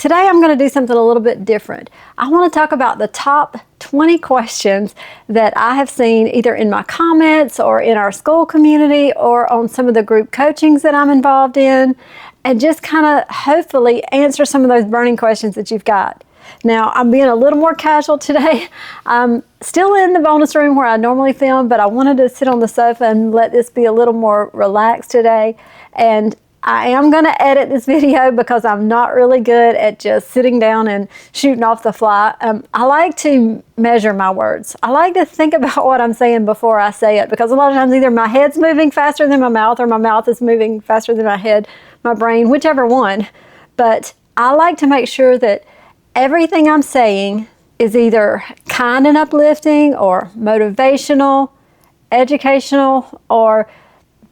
today I'm going to do something a little bit different. I want to talk about the top 20 questions that I have seen either in my comments or in our school community or on some of the group coachings that I'm involved in, and just kind of hopefully answer some of those burning questions that you've got. Now, I'm being a little more casual today. I'm still in the bonus room where I normally film, but I wanted to sit on the sofa and let this be a little more relaxed today. And I am going to edit this video because I'm not really good at just sitting down and shooting off the fly. I like to measure my words. I like to think about what I'm saying before I say it, because a lot of times either my head's moving faster than my mouth or my mouth is moving faster than my head, my brain, whichever one. But I like to make sure that everything I'm saying is either kind and uplifting or motivational, educational, or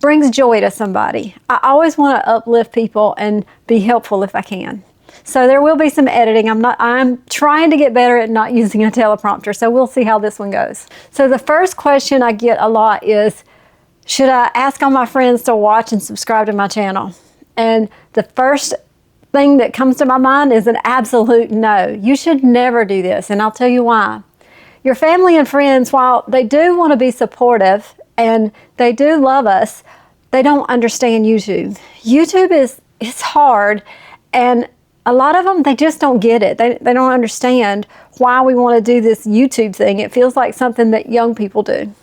brings joy to somebody. I always want to uplift people and be helpful if I can. So there will be some editing. I'm trying to get better at not using a teleprompter, so we'll see how this one goes. So the first question I get a lot is, should I ask all my friends to watch and subscribe to my channel? And the first thing that comes to my mind is an absolute no. You should never do this, and I'll tell you why. Your family and friends, while they do want to be supportive and they do love us, they don't understand YouTube. YouTube is hard, and a lot of them, they just don't get it. They don't understand why we want to do this YouTube thing. It feels like something that young people do.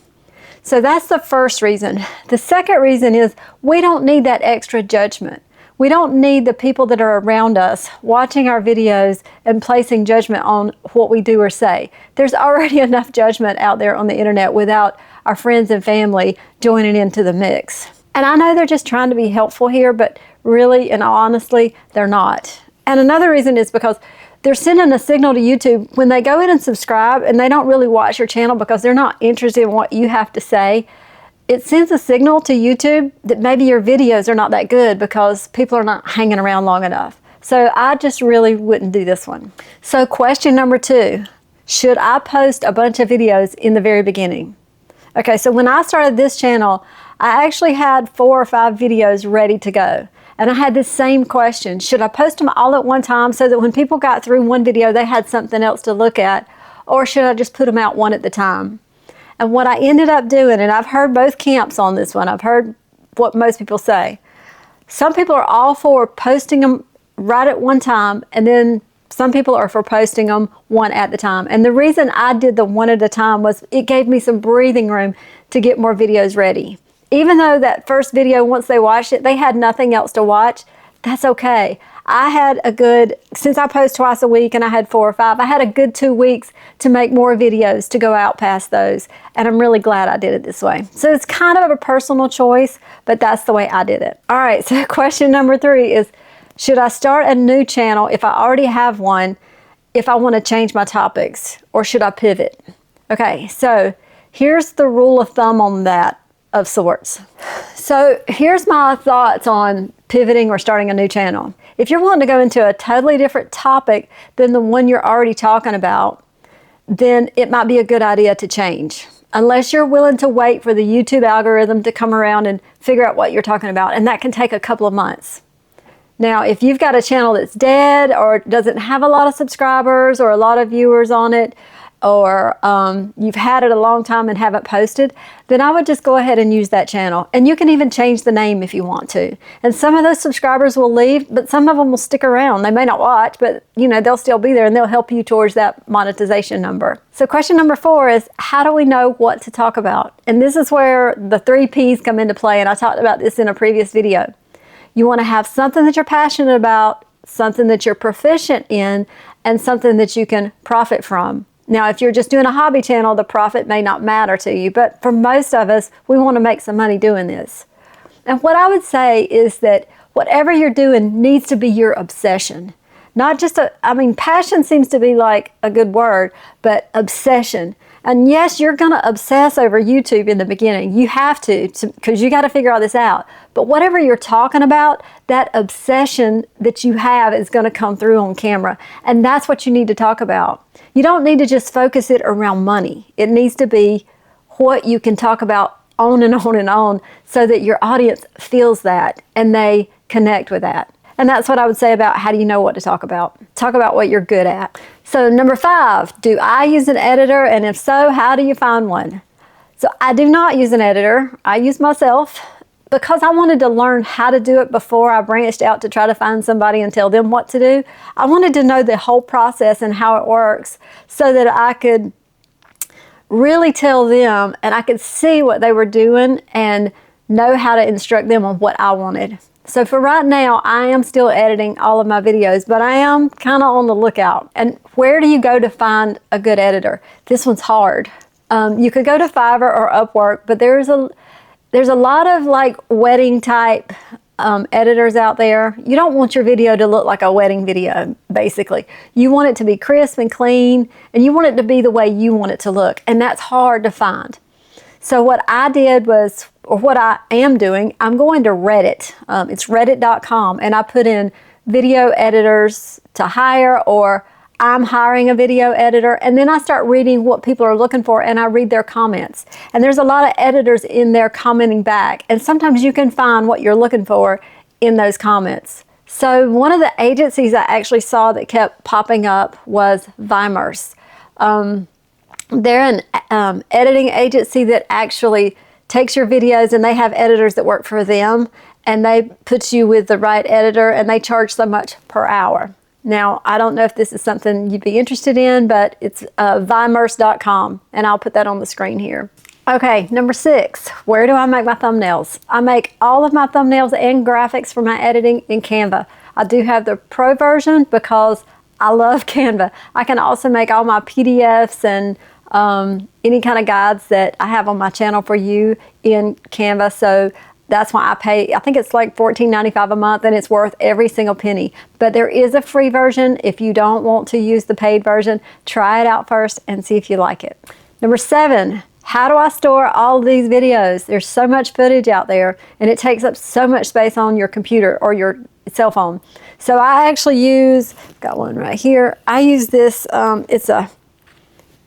So that's the first reason. The second reason is we don't need that extra judgment. We don't need the people that are around us watching our videos and placing judgment on what we do or say. There's already enough judgment out there on the internet without our friends and family joining into the mix. And I know they're just trying to be helpful here, but really and honestly, they're not. And another reason is because they're sending a signal to YouTube when they go in and subscribe and they don't really watch your channel because they're not interested in what you have to say. It sends a signal to YouTube that maybe your videos are not that good because people are not hanging around long enough. So I just really wouldn't do this one. So question number 2, should I post a bunch of videos in the very beginning? Okay, so when I started this channel, I actually had 4 or 5 videos ready to go. And I had this same question, should I post them all at one time so that when people got through one video, they had something else to look at? Or should I just put them out one at a time? And what I ended up doing, and I've heard both camps on this one, I've heard what most people say. Some people are all for posting them right at one time, and then some people are for posting them one at a time. And the reason I did the one at a time was it gave me some breathing room to get more videos ready. Even though that first video, once they watched it, they had nothing else to watch, that's okay. I had a good, since I post twice a week and I had 4 or 5, I had a good 2 weeks to make more videos to go out past those. And I'm really glad I did it this way. So it's kind of a personal choice, but that's the way I did it. All right, so question number 3 is, should I start a new channel if I already have one, if I want to change my topics, or should I pivot? Okay, so here's the rule of thumb on that of sorts. So here's my thoughts on pivoting or starting a new channel. If you're wanting to go into a totally different topic than the one you're already talking about, then it might be a good idea to change. Unless you're willing to wait for the YouTube algorithm to come around and figure out what you're talking about, and that can take a couple of months. Now, if you've got a channel that's dead or doesn't have a lot of subscribers or a lot of viewers on it, or you've had it a long time and haven't posted, then I would just go ahead and use that channel. And you can even change the name if you want to. And some of those subscribers will leave, but some of them will stick around. They may not watch, but they'll still be there and they'll help you towards that monetization number. So question number 4 is, how do we know what to talk about? And this is where the 3 P's come into play, and I talked about this in a previous video. You want to have something that you're passionate about, something that you're proficient in, and something that you can profit from. Now, if you're just doing a hobby channel, the profit may not matter to you, but for most of us, we want to make some money doing this. And what I would say is that whatever you're doing needs to be your obsession. Not just passion seems to be like a good word, but obsession. And yes, you're going to obsess over YouTube in the beginning. You have to because you got to figure all this out. But whatever you're talking about, that obsession that you have is going to come through on camera. And that's what you need to talk about. You don't need to just focus it around money. It needs to be what you can talk about on and on and on so that your audience feels that and they connect with that. And that's what I would say about how do you know what to talk about. Talk about what you're good at. So number 5, do I use an editor? And if so, how do you find one? So I do not use an editor. I use myself because I wanted to learn how to do it before I branched out to try to find somebody and tell them what to do. I wanted to know the whole process and how it works so that I could really tell them and I could see what they were doing and know how to instruct them on what I wanted. So for right now, I am still editing all of my videos, but I am kind of on the lookout. And where do you go to find a good editor? This one's hard. You could go to Fiverr or Upwork, but there's a lot of like wedding type editors out there. You don't want your video to look like a wedding video, basically. You want it to be crisp and clean, and you want it to be the way you want it to look, and that's hard to find. So what I did was, or what I am doing, I'm going to Reddit. It's reddit.com, and I put in video editors to hire, or I'm hiring a video editor, and then I start reading what people are looking for, and I read their comments. And there's a lot of editors in there commenting back, and sometimes you can find what you're looking for in those comments. So one of the agencies I actually saw that kept popping up was Vimers. They're an editing agency that actually takes your videos, and they have editors that work for them, and they put you with the right editor, and they charge so much per hour. Now, I don't know if this is something you'd be interested in, but it's vimers.com, and I'll put that on the screen here. Okay, number 6, where do I make my thumbnails? I make all of my thumbnails and graphics for my editing in Canva. I do have the pro version because I love Canva. I can also make all my PDFs and any kind of guides that I have on my channel for you in Canva. So that's why I pay, I think it's like $14.95 a month, and it's worth every single penny. But there is a free version. If you don't want to use the paid version, try it out first and see if you like it. Number 7, how do I store all of these videos? There's so much footage out there, and it takes up so much space on your computer or your cell phone. So I actually use, got one right here. I use this, it's a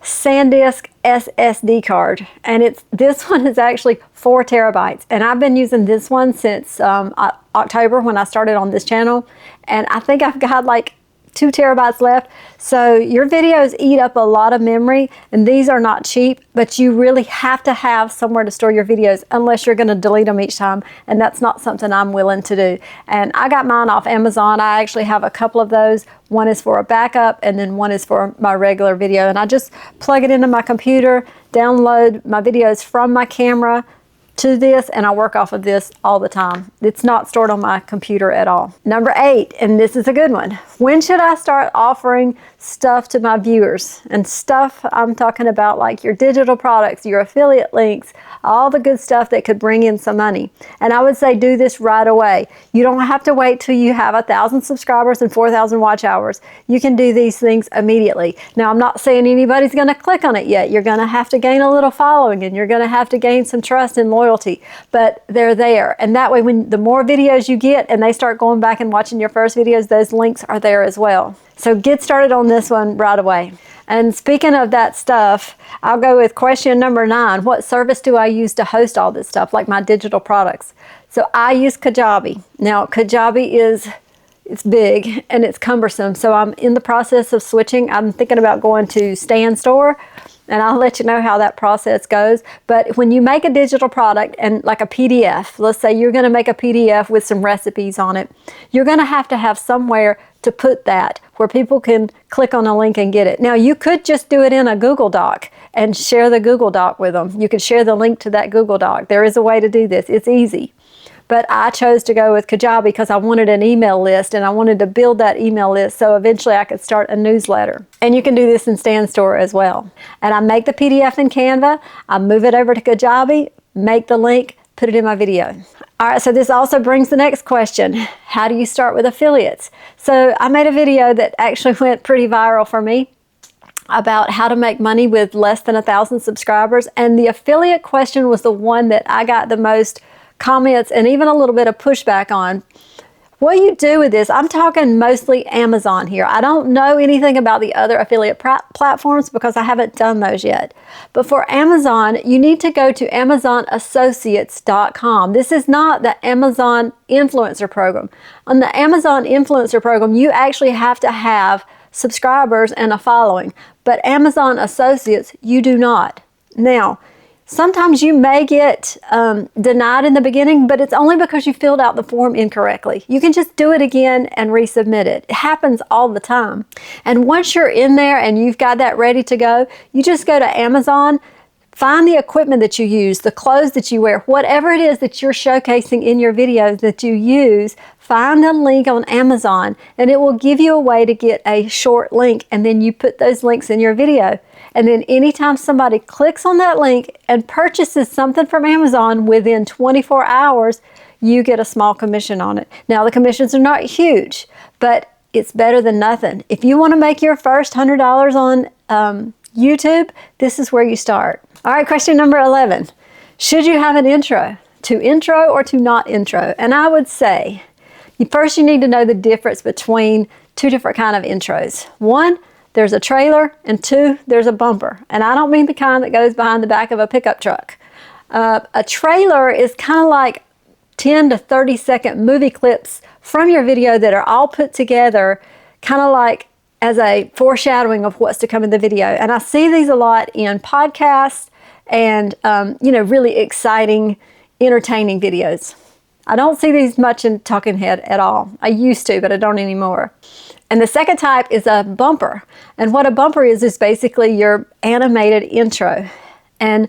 SanDisk SSD card, and this one is actually 4 terabytes, and I've been using this one since October when I started on this channel, and I think I've got like 2 terabytes left. So your videos eat up a lot of memory, and these are not cheap, but you really have to have somewhere to store your videos unless you're going to delete them each time, and that's not something I'm willing to do. And I got mine off Amazon. I actually have a couple of those. One is for a backup, and then one is for my regular video, and I just plug it into my computer, download my videos from my camera to this, and I work off of this all the time. It's not stored on my computer at all. Number 8, and this is a good one. When should I start offering stuff to my viewers? And stuff, I'm talking about like your digital products, your affiliate links, all the good stuff that could bring in some money. And I would say do this right away. You don't have to wait till you have 1,000 subscribers and 4,000 watch hours. You can do these things immediately. Now, I'm not saying anybody's going to click on it yet. You're going to have to gain a little following, and you're going to have to gain some trust and loyalty, but they're there. And that way, when the more videos you get and they start going back and watching your first videos, those links are there as well. So get started on this one right away. And speaking of that stuff, I'll go with question number 9. What service do I use to host all this stuff, like my digital products? So I use Kajabi. Now, Kajabi it's big and it's cumbersome, so I'm in the process of switching. I'm thinking about going to Stand Store, and I'll let you know how that process goes. But when you make a digital product and like a PDF, let's say you're going to make a PDF with some recipes on it, you're going to have somewhere to put that where people can click on a link and get it. Now, you could just do it in a Google Doc and share the Google Doc with them. You could share the link to that Google Doc. There is a way to do this. It's easy. But I chose to go with Kajabi because I wanted an email list, and I wanted to build that email list so eventually I could start a newsletter. And you can do this in Stand Store as well. And I make the PDF in Canva, I move it over to Kajabi, make the link, put it in my video. All right, so this also brings the next question. How do you start with affiliates? So I made a video that actually went pretty viral for me about how to make money with less than 1,000 subscribers. And the affiliate question was the one that I got the most comments and even a little bit of pushback on. What you do with this, I'm talking mostly Amazon here. I don't know anything about the other affiliate platforms because I haven't done those yet. But for Amazon, you need to go to AmazonAssociates.com. This is not the Amazon Influencer Program. On the Amazon Influencer Program, you actually have to have subscribers and a following. But Amazon Associates, you do not. Now, sometimes you may get denied in the beginning, but it's only because you filled out the form incorrectly. You can just do it again and resubmit it. It happens all the time. And once you're in there and you've got that ready to go, you just go to Amazon, find the equipment that you use, the clothes that you wear, whatever it is that you're showcasing in your videos that you use, find a link on Amazon and it will give you a way to get a short link, and then you put those links in your video. And then anytime somebody clicks on that link and purchases something from Amazon within 24 hours, you get a small commission on it. Now, the commissions are not huge, but it's better than nothing. If you want to make your first $100 on YouTube, this is where you start. All right, question number 11. Should you have an intro? To intro or to not intro? And I would say, first you need to know the difference between two different kind of intros. One, there's a trailer, and two, there's a bumper. And I don't mean the kind that goes behind the back of a pickup truck. A trailer is kind of like 10 to 30 second movie clips from your video that are all put together, kind of like as a foreshadowing of what's to come in the video. And I see these a lot in podcasts and, really exciting, entertaining videos. I don't see these much in Talking Head at all. I used to, but I don't anymore. And the second type is a bumper. And what a bumper is basically your animated intro. And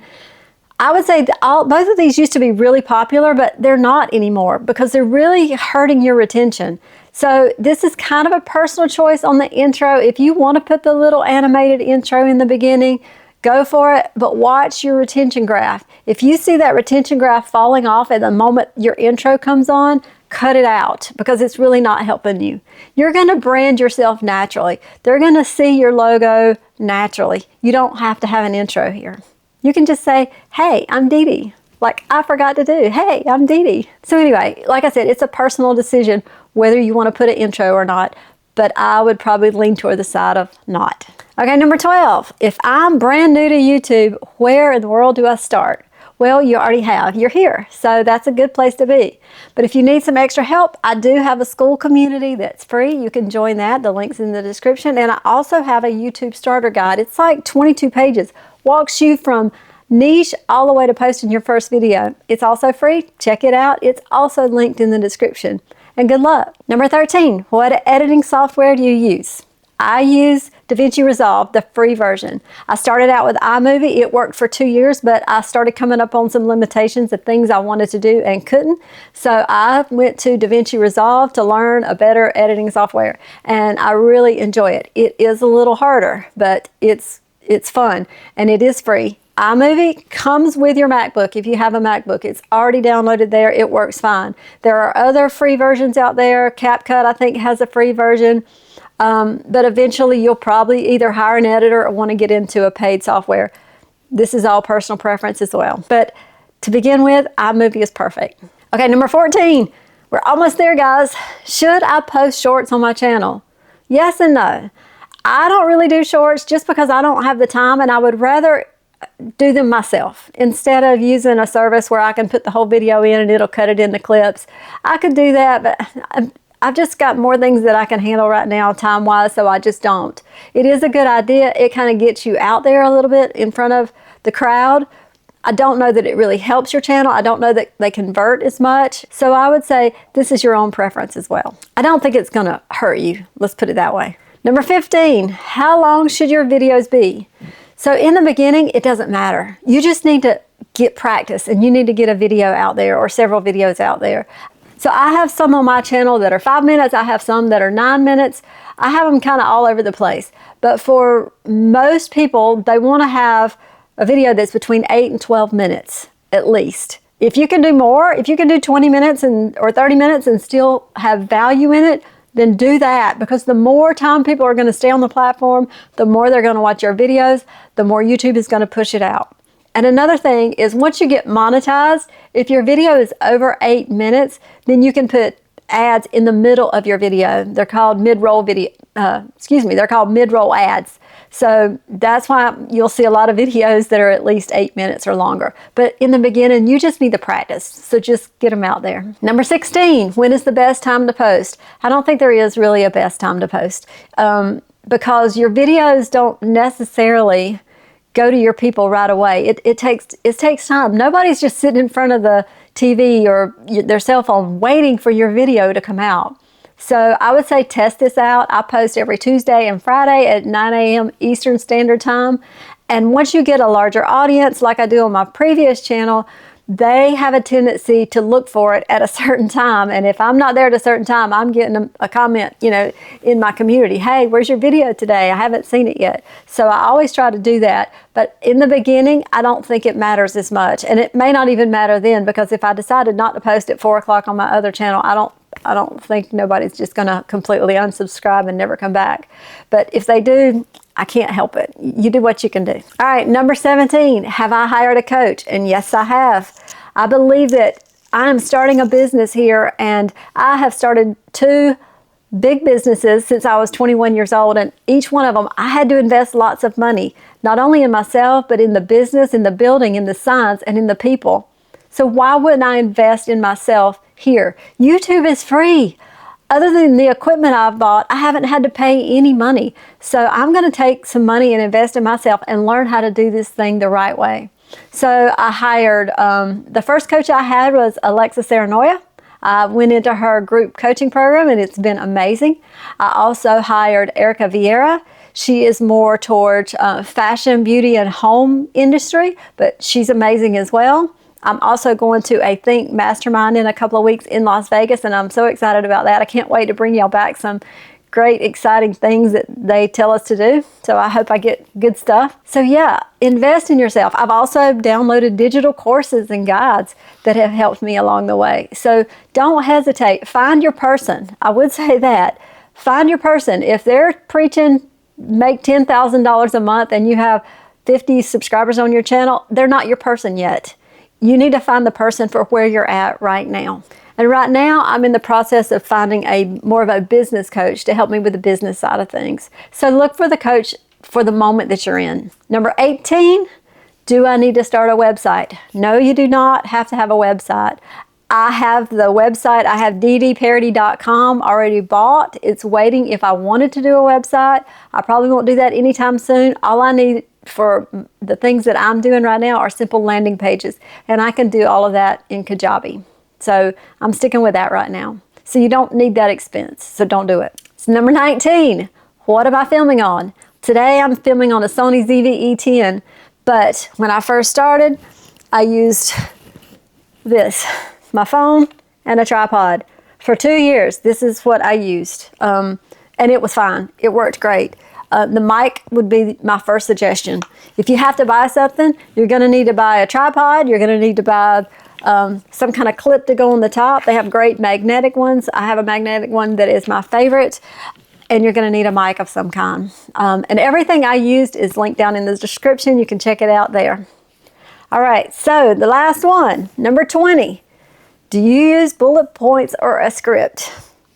I would say both of these used to be really popular, but they're not anymore because they're really hurting your retention. So this is kind of a personal choice on the intro. If you want to put the little animated intro in the beginning, go for it, but watch your retention graph. If you see that retention graph falling off at the moment your intro comes on, cut it out because it's really not helping you. You're going to brand yourself naturally. They're going to see your logo naturally. You don't have to have an intro here. You can just say, hey, I'm Dee Dee, like I forgot to do. Hey, I'm Dee Dee. So anyway, like I said, it's a personal decision whether you want to put an intro or not, but I would probably lean toward the side of not. Okay, number 12. If I'm brand new to YouTube, where in the world do I start? Well, you already have. You're here. So that's a good place to be. But if you need some extra help, I do have a school community that's free. You can join that. The link's in the description. And I also have a YouTube starter guide. It's like 22 pages. Walks you from niche all the way to posting your first video. It's also free. Check it out. It's also linked in the description. And good luck. Number 13. What editing software do you use? I use DaVinci Resolve, the free version. I started out with iMovie. It worked for 2 years, but I started coming up on some limitations of things I wanted to do and couldn't. So I went to DaVinci Resolve to learn a better editing software, and I really enjoy it. It is a little harder, but it's fun, and it is free. iMovie comes with your MacBook. If you have a MacBook, it's already downloaded there. It works fine. There are other free versions out there. CapCut, I think, has a free version. But eventually you'll probably either hire an editor or want to get into a paid software. This is all personal preference as well. But to begin with, iMovie is perfect. Okay, number 14. We're almost there, guys. Should I post shorts on my channel? Yes and no. I don't really do shorts just because I don't have the time, and I would rather do them myself instead of using a service where I can put the whole video in and it'll cut it into clips. I could do that, but I've just got more things that I can handle right now time-wise, so I just don't. It is a good idea. It kind of gets you out there a little bit in front of the crowd. I don't know that it really helps your channel. I don't know that they convert as much. So I would say this is your own preference as well. I don't think it's going to hurt you. Let's put it that way. Number 15, how long should your videos be? So in the beginning, it doesn't matter. You just need to get practice, and you need to get a video out there or several videos out there. So I have some on my channel that are 5 minutes. I have some that are 9 minutes. I have them kind of all over the place. But for most people, they want to have a video that's between 8 and 12 minutes at least. If you can do more, if you can do 20 minutes or 30 minutes and still have value in it, then do that, because the more time people are going to stay on the platform, the more they're going to watch your videos, the more YouTube is going to push it out. And another thing is, once you get monetized, if your video is over 8 minutes, then you can put ads in the middle of your video. They're called mid-roll video. They're called mid-roll ads. So that's why you'll see a lot of videos that are at least 8 minutes or longer. But in the beginning, you just need to practice. So just get them out there. Number 16, when is the best time to post? I don't think there is really a best time to post because your videos don't necessarily go to your people right away. It takes time. Nobody's just sitting in front of the TV or their cell phone waiting for your video to come out. So I would say test this out. I post every Tuesday and Friday at 9 a.m. Eastern Standard Time. And once you get a larger audience, like I do on my previous channel, they have a tendency to look for it at a certain time. And if I'm not there at a certain time, I'm getting a comment, in my community. Hey, where's your video today? I haven't seen it yet. So I always try to do that. But in the beginning, I don't think it matters as much. And it may not even matter then, because if I decided not to post at 4 o'clock on my other channel, I don't think nobody's just going to completely unsubscribe and never come back. But if they do, I can't help it. You do what you can do. All right, number 17, have I hired a coach? And yes, I have. I believe that I am starting a business here, and I have started 2 big businesses since I was 21 years old, and each one of them, I had to invest lots of money, not only in myself, but in the business, in the building, in the signs, and in the people. So why wouldn't I invest in myself here? YouTube is free. Other than the equipment I've bought, I haven't had to pay any money. So I'm going to take some money and invest in myself and learn how to do this thing the right way. So I hired, the first coach I had was Alexa Saranoia. I went into her group coaching program and it's been amazing. I also hired Erica Vieira. She is more towards fashion, beauty, and home industry, but she's amazing as well. I'm also going to a Think Mastermind in a couple of weeks in Las Vegas, and I'm so excited about that. I can't wait to bring y'all back some great, exciting things that they tell us to do. So I hope I get good stuff. So yeah, invest in yourself. I've also downloaded digital courses and guides that have helped me along the way. So don't hesitate. Find your person. I would say that. Find your person. If they're preaching make $10,000 a month and you have 50 subscribers on your channel, they're not your person yet. You need to find the person for where you're at right now. And right now, I'm in the process of finding more of a business coach to help me with the business side of things. So look for the coach for the moment that you're in. Number 18, do I need to start a website? No, you do not have to have a website. I have the website, I have ddparody.com already bought. It's waiting if I wanted to do a website. I probably won't do that anytime soon. All I need for the things that I'm doing right now are simple landing pages, and I can do all of that in Kajabi. So I'm sticking with that right now. So you don't need that expense, so don't do it. So number 19, what am I filming on? Today I'm filming on a Sony ZV-E10, but when I first started, I used this, my phone and a tripod. For 2 years, this is what I used, and it was fine. It worked great. The mic would be my first suggestion. If you have to buy something, you're going to need to buy a tripod. You're going to need to buy some kind of clip to go on the top. They have great magnetic ones. I have a magnetic one that is my favorite. And you're going to need a mic of some kind. And everything I used is linked down in the description. You can check it out there. All right, so the last one, number 20. Do you use bullet points or a script?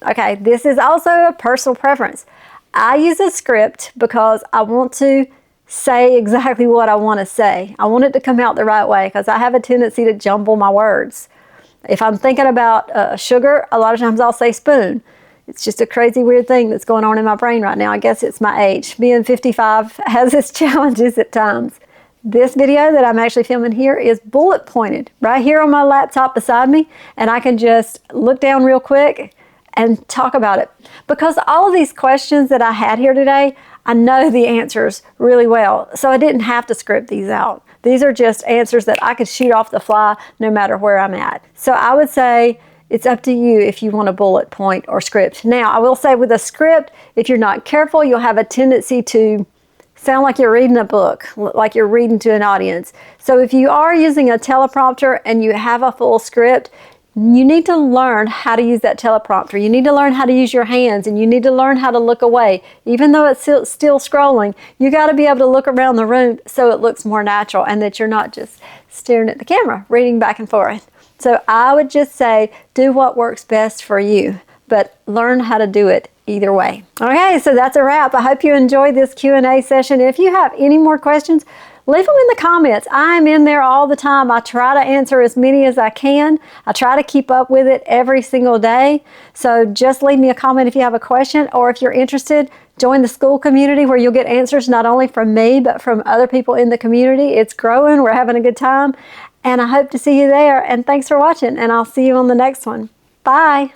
Okay, this is also a personal preference. I use a script because I want to say exactly what I want to say. I want it to come out the right way because I have a tendency to jumble my words. If I'm thinking about sugar, a lot of times I'll say spoon. It's just a crazy weird thing that's going on in my brain right now. I guess it's my age. Being 55 has its challenges at times. This video that I'm actually filming here is bullet pointed right here on my laptop beside me, and I can just look down real quick and talk about it. Because all of these questions that I had here today, I know the answers really well. So I didn't have to script these out. These are just answers that I could shoot off the fly no matter where I'm at. So I would say it's up to you if you want a bullet point or script. Now, I will say with a script, if you're not careful, you'll have a tendency to sound like you're reading a book, like you're reading to an audience. So if you are using a teleprompter and you have a full script, you need to learn how to use that teleprompter. You need to learn how to use your hands, and you need to learn how to look away. Even though it's still scrolling, you got to be able to look around the room so it looks more natural and that you're not just staring at the camera, reading back and forth. So I would just say, do what works best for you, but learn how to do it either way. Okay, so that's a wrap. I hope you enjoyed this Q&A session. If you have any more questions, leave them in the comments. I'm in there all the time. I try to answer as many as I can. I try to keep up with it every single day. So just leave me a comment if you have a question, or if you're interested, join the school community where you'll get answers not only from me, but from other people in the community. It's growing. We're having a good time. And I hope to see you there. And thanks for watching. And I'll see you on the next one. Bye.